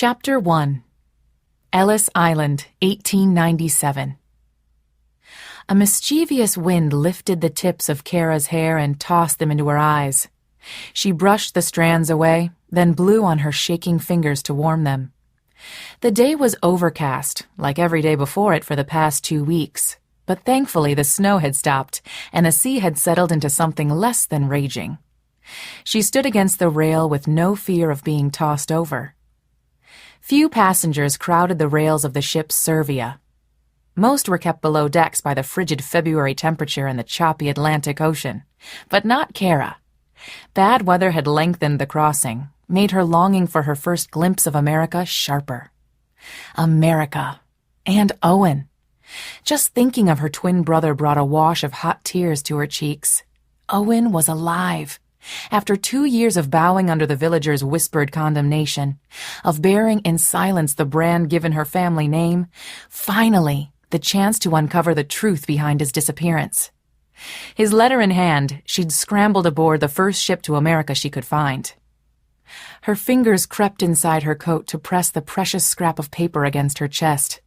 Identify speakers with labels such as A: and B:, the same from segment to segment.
A: Chapter 1. Ellis Island, 1897. A mischievous wind lifted the tips of Cara's hair and tossed them into her eyes. She brushed the strands away, then blew on her shaking fingers to warm them. The day was overcast, like every day before it for the past 2 weeks, but thankfully the snow had stopped, and the sea had settled into something less than raging. She stood against the rail with no fear of being tossed over. Few passengers crowded the rails of the ship's Servia. Most were kept below decks by the frigid February temperature and the choppy Atlantic Ocean, but not Cara. Bad weather had lengthened the crossing, made her longing for her first glimpse of America sharper. America. And Owen. Just thinking of her twin brother brought a wash of hot tears to her cheeks. Owen was alive. After 2 years of bowing under the villagers' whispered condemnation, of bearing in silence the brand given her family name, finally the chance to uncover the truth behind his disappearance. His letter in hand, she'd scrambled aboard the first ship to America she could find. Her fingers crept inside her coat to press the precious scrap of paper against her chest.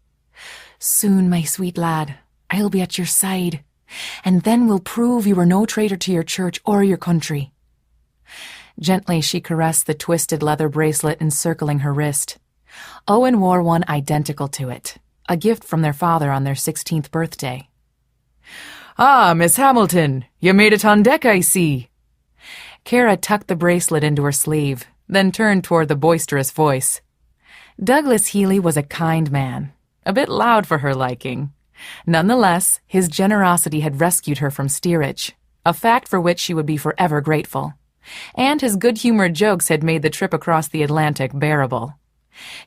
A: "Soon, my sweet lad, I'll be at your side, and then we'll prove you were no traitor to your church or your country." Gently she caressed the twisted leather bracelet encircling her wrist. Owen wore one identical to it, a gift from their father on their 16th birthday.
B: "Ah, Miss Hamilton, you made it on deck, I see."
A: Cara tucked the bracelet into her sleeve, then turned toward the boisterous voice. Douglas Healy was a kind man, a bit loud for her liking. Nonetheless, his generosity had rescued her from steerage, a fact for which she would be forever grateful. And his good-humored jokes had made the trip across the Atlantic bearable.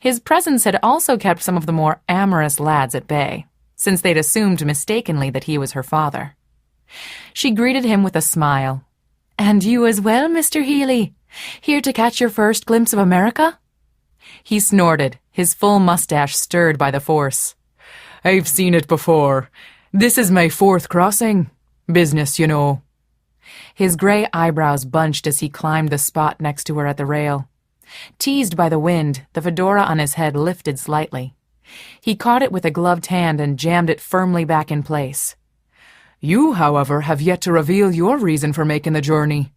A: His presence had also kept some of the more amorous lads at bay, since they'd assumed mistakenly that he was her father. She greeted him with a smile. "And you as well, Mr. Healy? Here to catch your first glimpse of America?" He snorted, his full mustache stirred by the force.
B: "I've seen it before. This is my 4th crossing. Business, you know."
A: His gray eyebrows bunched as he climbed the spot next to her at the rail. Teased by the wind, the fedora on his head lifted slightly. He caught it with a gloved hand and jammed it firmly back in place.
B: "You, however, have yet to reveal your reason for making the journey.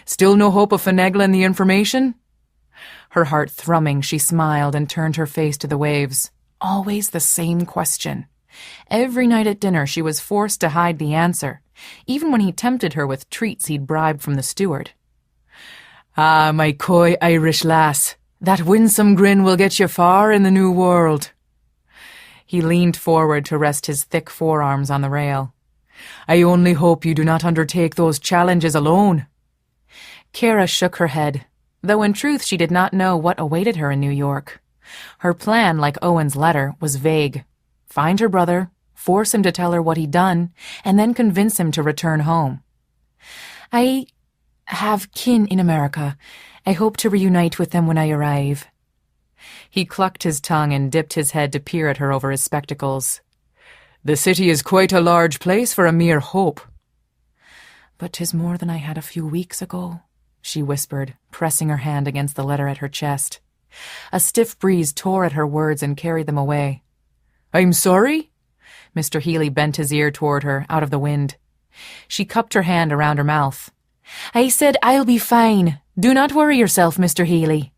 B: Still no hope of finagling the information?"
A: Her heart thrumming, she smiled and turned her face to the waves. Always the same question. Every night at dinner she was forced to hide the answer, even when he tempted her with treats he'd bribed from the steward.
B: "Ah, my coy Irish lass, that winsome grin will get you far in the new world."
A: He leaned forward to rest his thick forearms on the rail.
B: "I only hope you do not undertake those challenges alone."
A: Cara shook her head, though in truth she did not know what awaited her in New York. Her plan, like Owen's letter, was vague. Find her brother, force him to tell her what he'd done, and then convince him to return home. "I have kin in America. I hope to reunite with them when I arrive." He clucked his tongue and dipped his head to peer at her over his spectacles.
B: "The city is quite a large place for a mere hope."
A: "But 'tis more than I had a few weeks ago," she whispered, pressing her hand against the letter at her chest. A stiff breeze tore at her words and carried them away.
B: "I'm sorry?"
A: Mr. Healy bent his ear toward her, out of the wind. She cupped her hand around her mouth. "I said I'll be fine. Do not worry yourself, Mr. Healy."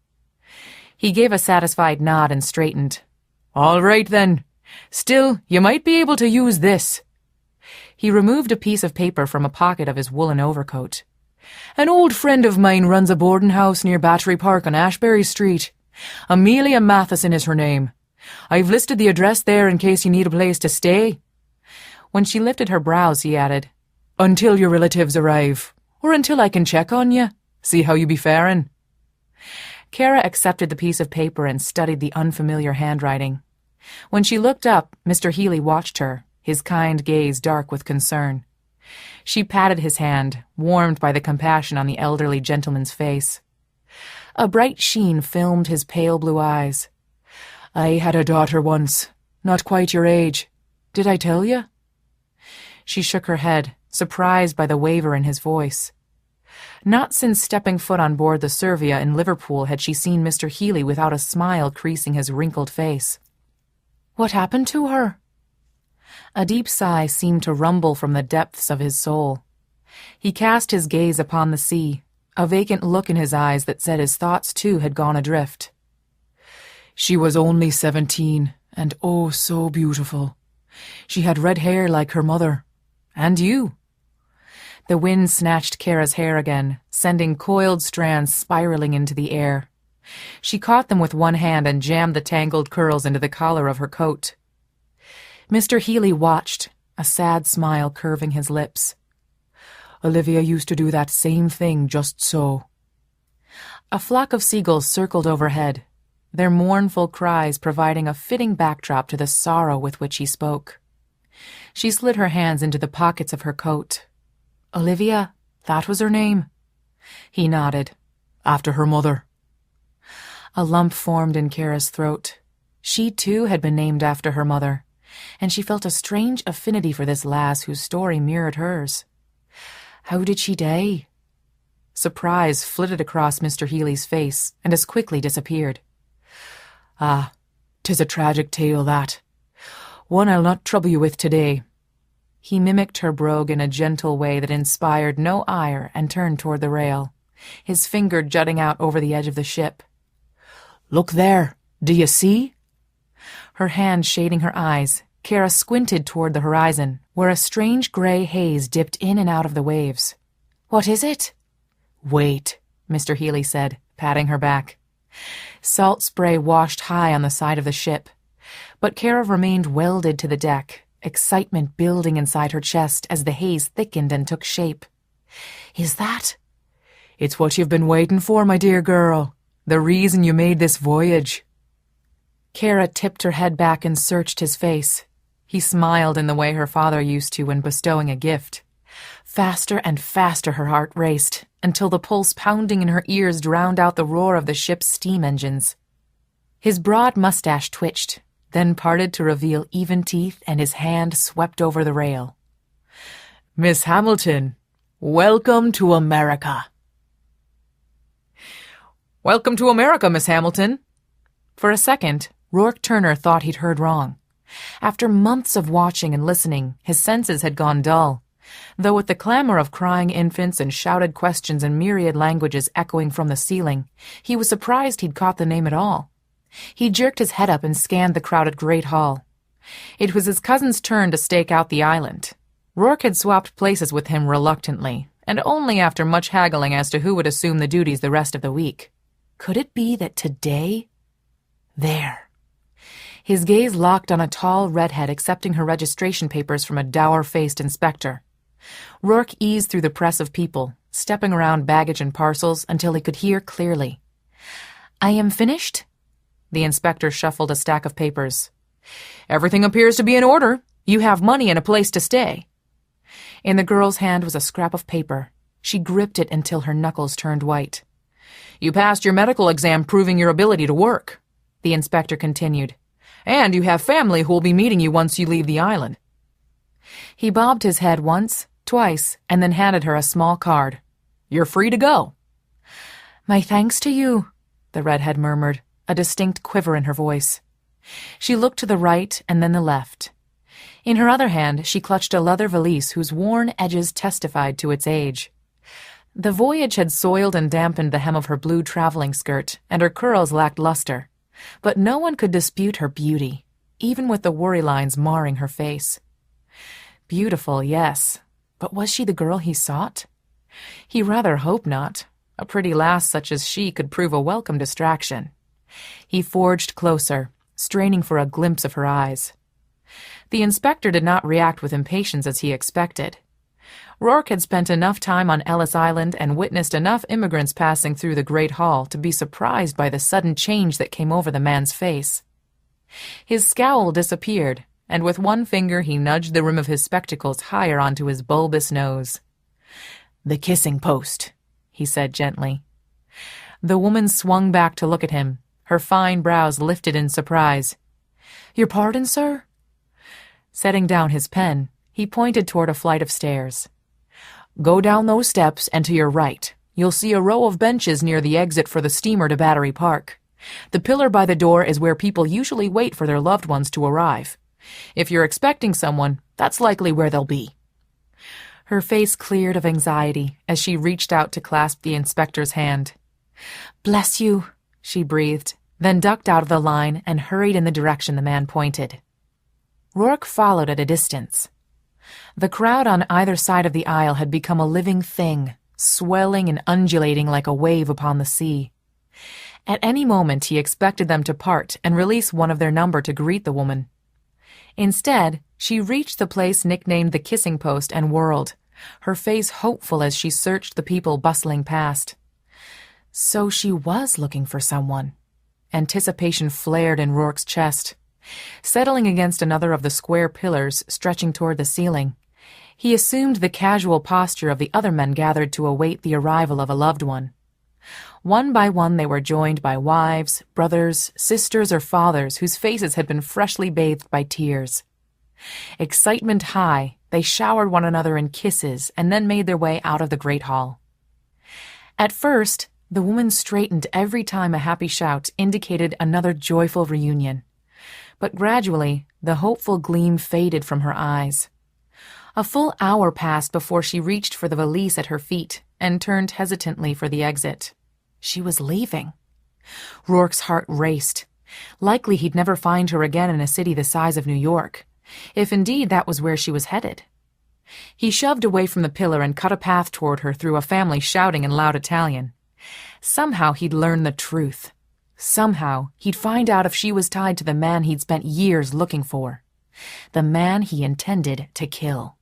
A: He gave a satisfied nod and straightened.
B: "All right, then. Still, you might be able to use this."
A: He removed a piece of paper from a pocket of his woolen overcoat.
B: "An old friend of mine runs a boarding house near Battery Park on Ashbury Street. Amelia Matheson is her name. I've listed the address there in case you need a place to stay."
A: When she lifted her brows, he added,
B: "Until your relatives arrive, or until I can check on you, see how you be faring."
A: Cara accepted the piece of paper and studied the unfamiliar handwriting. When she looked up, Mr. Healy watched her, his kind gaze dark with concern. She patted his hand, warmed by the compassion on the elderly gentleman's face. A bright sheen filmed his pale blue eyes.
B: "I had a daughter once, not quite your age. Did I tell you?"
A: She shook her head, surprised by the waver in his voice. Not since stepping foot on board the Servia in Liverpool had she seen Mr. Healy without a smile creasing his wrinkled face. "What happened to her?" A deep sigh seemed to rumble from the depths of his soul. He cast his gaze upon the sea, a vacant look in his eyes that said his thoughts too had gone adrift. "She was only 17, and oh so beautiful. She had red hair like her mother. And you." The wind snatched Cara's hair again, sending coiled strands spiraling into the air. She caught them with one hand and jammed the tangled curls into the collar of her coat. Mr. Healy watched, a sad smile curving his lips. "Olivia used to do that same thing just so." A flock of seagulls circled overhead, their mournful cries providing a fitting backdrop to the sorrow with which he spoke. She slid her hands into the pockets of her coat. "Olivia, that was her name." He nodded. "After her mother." A lump formed in Cara's throat. She too had been named after her mother, and she felt a strange affinity for this lass whose story mirrored hers. How did she die? Surprise flitted across Mr. Healy's face and as quickly disappeared. "Ah, 'tis a tragic tale, that. One I'll not trouble you with today." He mimicked her brogue in a gentle way that inspired no ire and turned toward the rail, his finger jutting out over the edge of the ship. "Look there, do you see?" Her hand shading her eyes, Cara squinted toward the horizon, where a strange gray haze dipped in and out of the waves. "What is it?" "Wait," Mr. Healy said, patting her back. Salt spray washed high on the side of the ship, but Cara remained welded to the deck, excitement building inside her chest as the haze thickened and took shape. "Is that—" "It's what you've been waiting for, my dear girl. The reason you made this voyage." Cara tipped her head back and searched his face. He smiled in the way her father used to when bestowing a gift. Faster and faster her heart raced, until the pulse pounding in her ears drowned out the roar of the ship's steam engines. His broad mustache twitched, then parted to reveal even teeth, and his hand swept over the rail. "Miss Hamilton, welcome to America." "Welcome to America, Miss Hamilton." For a second, Rourke Turner thought he'd heard wrong. After months of watching and listening, his senses had gone dull, though with the clamor of crying infants and shouted questions in myriad languages echoing from the ceiling, he was surprised he'd caught the name at all. He jerked his head up and scanned the crowded great hall. It was his cousin's turn to stake out the island. Rourke had swapped places with him reluctantly, and only after much haggling as to who would assume the duties the rest of the week. Could it be that today? There. His gaze locked on a tall redhead accepting her registration papers from a dour-faced inspector. Rourke eased through the press of people, stepping around baggage and parcels until he could hear clearly. "I am finished?" The inspector shuffled a stack of papers. "Everything appears to be in order. You have money and a place to stay." In the girl's hand was a scrap of paper. She gripped it until her knuckles turned white. "You passed your medical exam proving your ability to work," the inspector continued. "And you have family who will be meeting you once you leave the island." He bobbed his head once, twice, and then handed her a small card. "You're free to go." "My thanks to you," the redhead murmured, a distinct quiver in her voice. She looked to the right and then the left. In her other hand, she clutched a leather valise whose worn edges testified to its age. The voyage had soiled and dampened the hem of her blue traveling skirt, and her curls lacked luster. But no one could dispute her beauty, even with the worry lines marring her face. Beautiful, yes, but was she the girl he sought? He rather hoped not. A pretty lass such as she could prove a welcome distraction. He forged closer, straining for a glimpse of her eyes. The inspector did not react with impatience as he expected. Rourke had spent enough time on Ellis Island and witnessed enough immigrants passing through the Great Hall to be surprised by the sudden change that came over the man's face. His scowl disappeared, and with one finger he nudged the rim of his spectacles higher onto his bulbous nose. "The kissing post," he said gently. The woman swung back to look at him, her fine brows lifted in surprise. "Your pardon, sir?" Setting down his pen, he pointed toward a flight of stairs.
B: Go down those steps and to your right. You'll see a row of benches near the exit for the steamer to Battery Park. The pillar by the door is where people usually wait for their loved ones to arrive. If you're expecting someone, that's likely where they'll be."
A: Her face cleared of anxiety as she reached out to clasp the inspector's hand. "Bless you," she breathed, then ducked out of the line and hurried in the direction the man pointed. Rourke followed at a distance. The crowd on either side of the aisle had become a living thing, swelling and undulating like a wave upon the sea. At any moment he expected them to part and release one of their number to greet the woman. Instead, she reached the place nicknamed the Kissing Post and whirled, her face hopeful as she searched the people bustling past. So she was looking for someone. Anticipation flared in Rourke's chest. Settling against another of the square pillars stretching toward the ceiling, he assumed the casual posture of the other men gathered to await the arrival of a loved one. One by one they were joined by wives, brothers, sisters, or fathers whose faces had been freshly bathed by tears. Excitement high, they showered one another in kisses and then made their way out of the great hall. At first, the woman straightened every time a happy shout indicated another joyful reunion. But gradually, the hopeful gleam faded from her eyes. A full hour passed before she reached for the valise at her feet and turned hesitantly for the exit. She was leaving. Rourke's heart raced. Likely he'd never find her again in a city the size of New York, if indeed that was where she was headed. He shoved away from the pillar and cut a path toward her through a family shouting in loud Italian. Somehow he'd learn the truth. Somehow he'd find out if she was tied to the man he'd spent years looking for. The man he intended to kill.